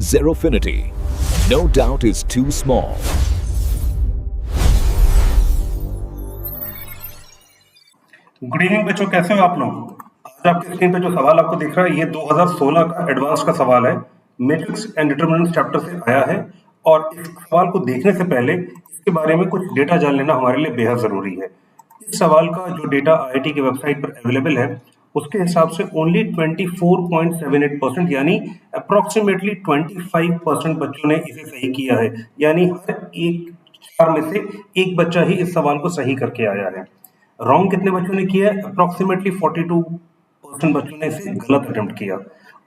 Zerofinity. No doubt is too small. Good evening बच्चों, कैसे हो आप लोग। आज आपके स्क्रीन पे जो सवाल आपको दिख रहा है ये 2016 का एडवांस का सवाल है। मैट्रिक्स एंड डिटरमिनेंट्स चैप्टर से आया है और इस सवाल को देखने से पहले इसके बारे में कुछ डेटा जान लेना हमारे लिए बेहद जरूरी है। इस सवाल का जो डेटा आईआईटी की वेबसाइट पर अवेलेबल है उसके हिसाब से ओनली 24.78% यानी अप्रोक्सीमेटली 25% बच्चों ने इसे सही किया है। यानी हर एक 4 में से एक बच्चा ही इस सवाल को सही करके आया है। रॉन्ग कितने बच्चों ने किया है? अप्रोक्सीमेटली 42% बच्चों ने इसे गलत अटेम्प्ट किया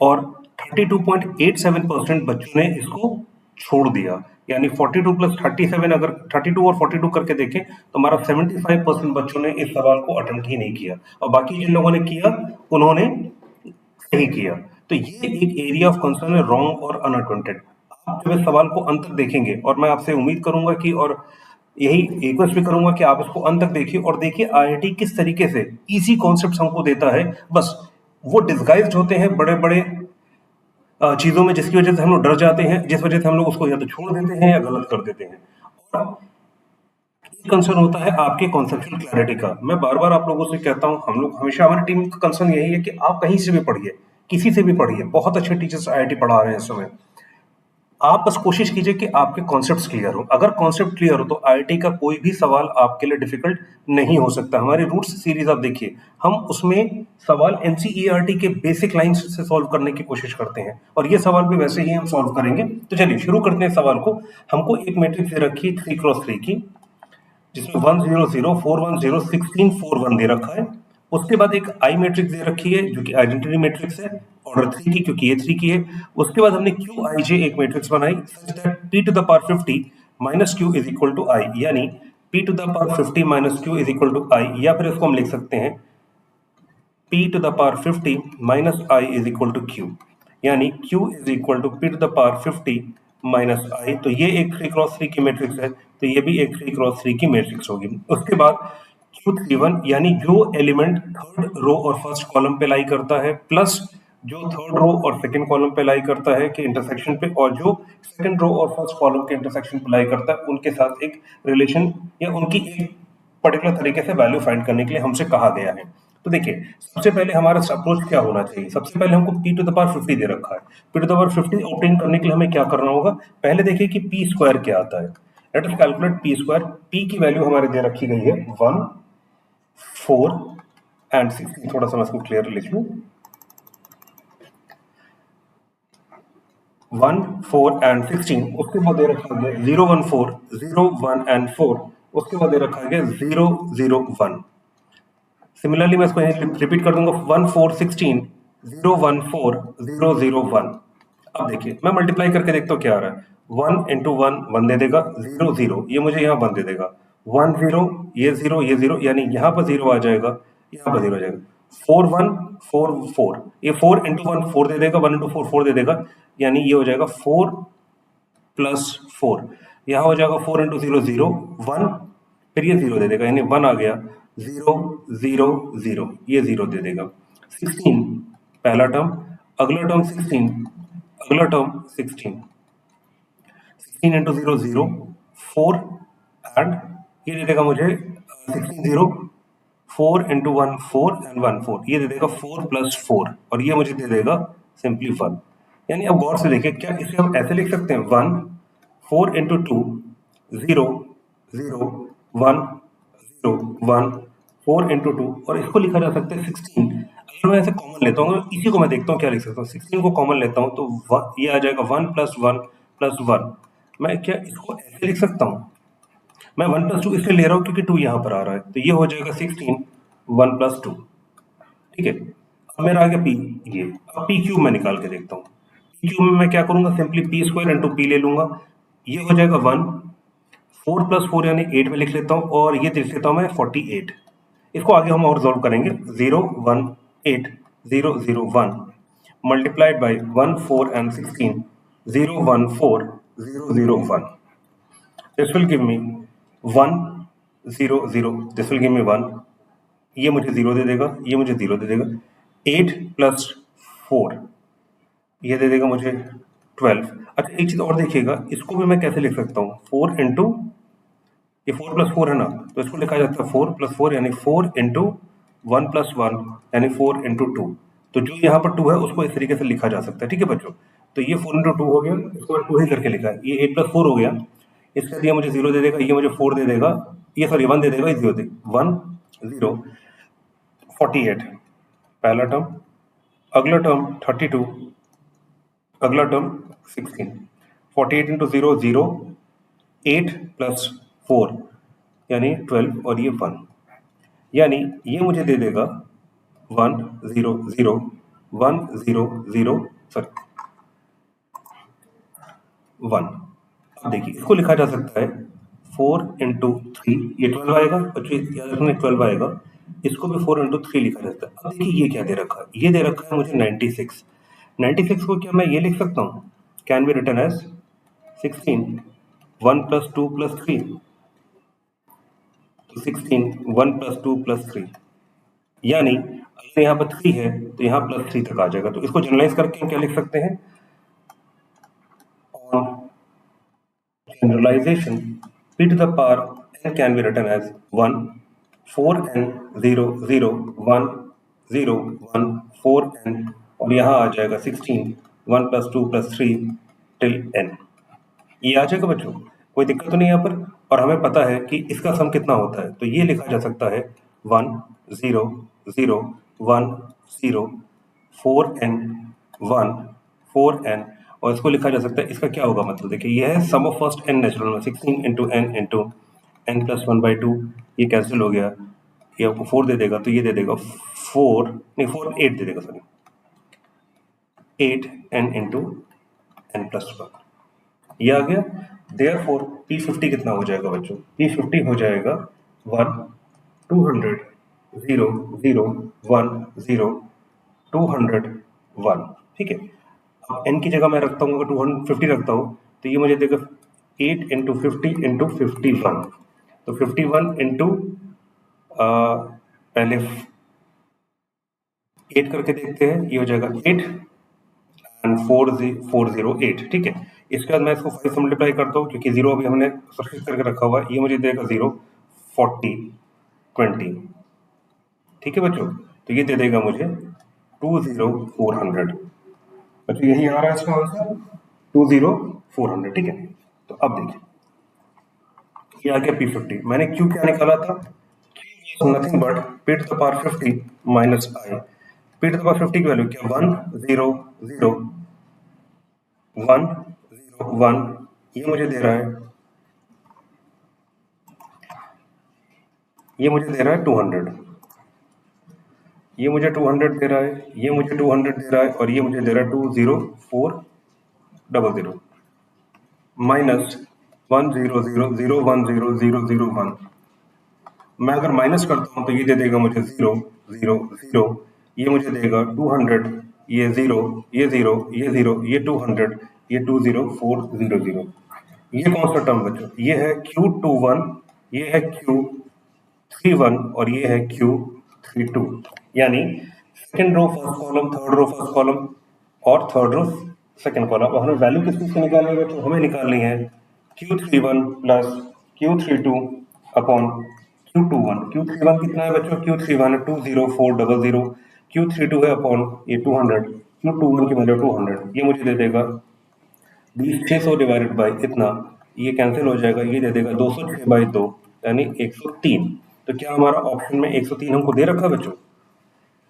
और 32.87% बच्चों ने इसको छोड़ दिया। यानी 42 प्लस 37, अगर 32 और 42 करके देखें तो हमारा 75% बच्चों ने इस सवाल को अटेम्प्ट ही नहीं किया और बाकी जिन लोगों ने किया उन्होंने सही किया। तो ये एक एरिया ऑफ कंसर्न है, रॉन्ग और अनअटेम्प्टेड। आप जब इस सवाल को अंत तक देखेंगे और मैं आपसे उम्मीद करूंगा कि और यही रिक्वेस्ट भी करूंगा कि आप इसको अंत तक देखिए और देखिए आईआईटी किस तरीके से इजी कॉन्सेप्ट्स हमको देता है। बस वो डिस्गाइज्ड होते हैं बड़े बड़े चीजों में जिसकी वजह से हम लोग डर जाते हैं, जिस वजह से हम लोग उसको या तो छोड़ देते हैं या गलत कर देते हैं। और कंसर्न होता है आपके कॉन्सेप्चुअल क्लैरिटी का। मैं बार बार आप लोगों से कहता हूं, हम लोग हमेशा, हमारी टीम का कंसर्न यही है कि आप कहीं से भी पढ़िए, किसी से भी पढ़िए, बहुत अच्छे टीचर्स आईआईटी पढ़ा रहे हैं इस समय। आप बस कोशिश कीजिए कि आपके कॉन्सेप्ट्स क्लियर हो। अगर कॉन्सेप्ट क्लियर हो तो आईआईटी का कोई भी सवाल आपके लिए डिफिकल्ट नहीं हो सकता। हमारी रूट्स सीरीज आप देखिए, हम उसमें सवाल एनसीईआरटी के बेसिक लाइंस से सॉल्व करने की कोशिश करते हैं और ये सवाल भी वैसे ही हम सॉल्व करेंगे। तो चलिए शुरू करते हैं सवाल को। हमको एक मैट्रिक्स दे रखी 3x3 की, जिसमें 1 0 0 4 1 0 16 4 1 दे रखा है। उसके बाद एक आई मैट्रिक्स दे रखी है जो कि आइडेंटिटी मैट्रिक्स है, ऑर्डर 3 की, क्योंकि ये 3 की है। उसके बाद हमने क्यू आई जे एक मैट्रिक्स बनाई such that p to the power 50 minus Q is equal to I, यानी p to the power 50 minus Q is equal to I, या फिर इसको हम लिख सकते हैं p to the power 50 minus I is equal to Q, यानी q is equal to p to the power 50 minus I. तो ये एक 3x3 की मैट्रिक्स है, तो ये भी एक 3x3 की मैट्रिक्स होगी। उसके बाद Q31 यानी जो एलिमेंट थर्ड रो और फर्स्ट कॉलम पे लाई करता है प्लस जो थर्ड रो और सेकंड कॉलम पे लाई करता है के इंटरसेक्शन पे, और जो सेकंड रो और फर्स्ट कॉलम के इंटरसेक्शन पे लाई करता है, उनके साथ एक रिलेशन या उनकी एक पर्टिकुलर तरीके से वैल्यू फाइंड करने के लिए हमसे कहा गया है। तो देखिए सबसे पहले हमारा अप्रोच क्या होना चाहिए। सबसे पहले हमको p टू द पावर 50 दे रखा है। p to the power 50 obtain करने के लिए हमें क्या करना होगा? पहले देखिए कि p स्क्वायर क्या आता है। Let us calculate p square. p की वैल्यू हमारे दे रखी गई है 1 4 एंड 16। थोड़ा सा मैं इसको क्लियर लिख लूं। 1 4 एंड 16। उसके बाद दे रखा गया 0 1 4 0 1 एंड 4। उसके बाद दे रखा गया 0 0 1। सिमिलरली मैं इसको रिपीट कर दूंगा 1 4 16 0 1 4 0 0 1। अब देखिए मैं मल्टीप्लाई करके देखता हूँ क्या आ रहा है। 1 इंटू 1 1 दे देगा, 0 0 ये मुझे यहाँ 1 दे देगा, 1 0 ये 0 ये 0, यानी यहाँ पर 0 आ जाएगा, यहाँ पर 0 आ जाएगा। 4 1 4 4, ये 4 इंटू 1 4 दे देगा, 1 इंटू 4 4 दे देगा, यानी ये हो जाएगा 4 प्लस 4। यहाँ हो जाएगा 4 इंटू 0 0 1, फिर ये 0 दे देगा, यानी 1 आ गया, 0 0 0 ये 0 दे देगा। 16 पहला टर्म, अगला टर्म 16, अगला टर्म 16, 16 इंटू 0 0 4 एंड ये दे देगा मुझे 16 0 4 इंटू 1 4 एंड 1 4, ये दे देगा 4 प्लस 4 और ये मुझे दे देगा सिंपली 1। यानी अब गौर से देखिए, क्या इसे हम ऐसे लिख सकते हैं 1 4 इंटू 2 0 0 1 0 1 4 इंटू 2, और इसको लिखा जा सकता है 16। अगर मैं ऐसे कॉमन लेता हूँ, इसी को मैं देखता हूँ क्या लिख सकता हूँ, 16 को कॉमन लेता हूँ तो ये आ जाएगा 1 प्लस 1 प्लस 1। मैं क्या इसको ऐसे लिख सकता हूँ? मैं 1 प्लस 2 इसलिए ले रहा हूँ क्योंकि 2 यहाँ पर आ रहा है, तो ये हो जाएगा 16 1 प्लस 2। ठीक है, अब मेरा आ गया पी। ये अब पी क्यूब मैं निकाल के देखता हूँ। पी क्यूब में मैं क्या करूंगा? Simply P square into P ले लूंगा, ये हो जाएगा 1, 4 प्लस 4 यानी 8 में लिख लेता हूँ, और ये लिख लेता हूँ मैं 48। इसको आगे हम और सॉल्व करेंगे। 0 1 8 0 0 1 multiplied by 1 4 and 16 0 1 4 0 0 1। This will give me 1 0 0, this will give me 1, ये मुझे 0 दे देगा, ये मुझे 0 दे देगा। 8 प्लस 4 ये दे देगा मुझे 12। अच्छा एक चीज और देखिएगा, इसको भी मैं कैसे लिख सकता हूँ, 4 इंटू, ये 4 प्लस 4 है ना, तो इसको लिखा जाता है 4 प्लस 4 यानी 4 इंटू 1 प्लस 1 यानी 4 इंटू 2। तो जो यहाँ पर 2 है उसको इस तरीके से लिखा जा सकता है, ठीक है बच्चों। तो ये 4 इंटू 2 हो गया, इसको 2 ही करके लिखा है, ये 8 प्लस 4 हो गया, इसका दिया मुझे 0 दे देगा, ये मुझे 4 दे देगा, ये सॉरी 1 दे देगा, ये 0 दे 1 0 48 पहला टर्म, अगला टर्म 32, अगला टर्म 16, 48 इंटू 0 0, 8 प्लस 4 यानी 12 और ये 1, यानी ये मुझे दे देगा 1 0 0 1 0 0 सॉरी 1। अब देखिए इसको लिखा जा सकता है 4 इंटू 3, ये 12 आएगा, बच्चों याद रखना 12 आएगा, इसको भी 4 इंटू 3 लिखा जाता है। अब देखिए ये क्या दे रखा है, ये दे रखा है मुझे 96। 96 को क्या मैं ये लिख सकता हूँ, can be written as 16 1 plus 2 plus 3, तो 16 1 प्लस 2 प्लस 3, यानी अगर यहाँ पर 3 है तो यहाँ प्लस 3 तक आ जाएगा। तो इसको जनरलाइज करके हम क्या लिख सकते हैं, on generalization p to the power n can be written as 1 4n 0 0 1 0 1 4n और यहाँ आ जाएगा 16 1 प्लस 2 प्लस 3 टिल n। ये आ जाएगा बच्चों, कोई दिक्कत तो नहीं यहाँ पर। और हमें पता है कि इसका सम कितना होता है, तो ये लिखा जा सकता है 1 0 0 1 0 4n 1 4n, और इसको लिखा जा सकता है, इसका क्या होगा मतलब देखिए ये है सम ऑफ फर्स्ट n नेचुरल में 16 इंटू n प्लस 1/2, ये कैंसिल हो गया, ये आपको 4 दे देगा, तो ये दे देगा 4 नहीं 4 8 दे देगा sorry 8n into n plus 1, ये आ गया। देयरफॉर P50 कितना हो जाएगा बच्चों, P50 हो जाएगा 1 200 0 0 1 0 201, ठीक है। अब n की जगह मैं रखता हूँ, अगर 250 रखता हूँ तो ये मुझे देगा 8 इंटू 50 इंटू 51, तो 51 इंटू पहले 8 करके देखते हैं, ये हो जाएगा 8 एंड 408, ठीक है। इसके बाद मैं इसको 5 से मल्टीप्लाई करता हूँ क्योंकि 0 अभी हमने सब्सिट्यूट करके रखा हुआ है, ये मुझे देगा 0 40 20, ठीक है बच्चों। तो ये दे देगा मुझे 20400, बच्चों यही आ रहा है इसका आंसर 20400, ठीक है। तो अब देखिए ये आ गया P50, मैंने Q क्या निकाला था, nothing but p to the power 50 minus i, p to the power 50 की वैल्यू क्या 1 0 0 1 0 1, ये मुझे दे रहा है, ये मुझे दे रहा है 200, ये मुझे 200 दे रहा है, ये मुझे 200 दे रहा है, और ये मुझे दे रहा है 20400 माइनस 1 0 0 0 1 0 0 0 1। मैं अगर माइनस करता हूँ तो ये दे देगा मुझे 0 0 0, ये मुझे देगा 200, ये 0 ये 0 ये 0 ये 200, ये 20400। ये कौन सा टर्म बच्चों, ये है Q21, ये है Q31 और ये है Q32, यानी second row first column, third row first column और थर्ड रो सेकेंड कॉलम। अब हमें वैल्यू किस चीज की निकालनी है बच्चों, हमें निकालनी है Q31 plus Q32 upon Q21। Q31 कितना है बच्चों, Q31 है 20400, Q32 है अपॉन ये 200, Q21 की वैल्यू 200, ये मुझे दे देगा 600 डिवाइडेड बाई इतना, ये कैंसिल हो जाएगा, ये दे देगा 206/2 यानी 103। तो क्या हमारा ऑप्शन में 103 हमको दे रखा बच्चों,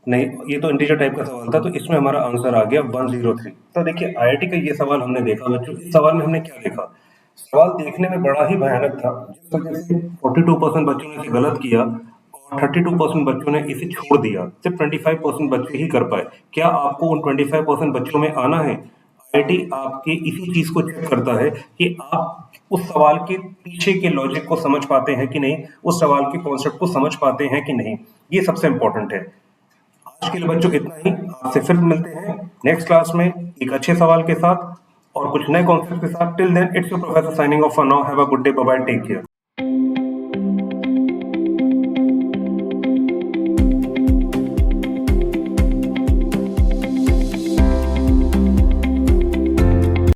नहीं, ये तो इंटीजर टाइप का सवाल था, तो इसमें हमारा आंसर आ गया 103। तो देखिए आईआईटी का ये सवाल हमने देखा बच्चों, इस सवाल में हमने क्या देखा, सवाल देखने में बड़ा ही भयानक था, जिस वजह से 42% बच्चों ने इसे गलत किया और 32% बच्चों ने इसे छोड़ दिया, सिर्फ 25% बच्चे ही कर पाए। क्या आपको उन 25% बच्चों में आना है? आईआईटी आपके इसी चीज को चेक करता है कि आप उस सवाल के पीछे के लॉजिक को समझ पाते हैं कि नहीं, उस सवाल के कॉन्सेप्ट को समझ पाते हैं कि नहीं, ये सबसे इंपॉर्टेंट है। आज के लिए बच्चों इतना ही, आपसे फिर मिलते हैं नेक्स्ट क्लास में एक अच्छे सवाल के साथ और कुछ नए कॉन्सेप्ट के साथ। Till then it's your professor signing off for now, have a good day, bye bye, take care.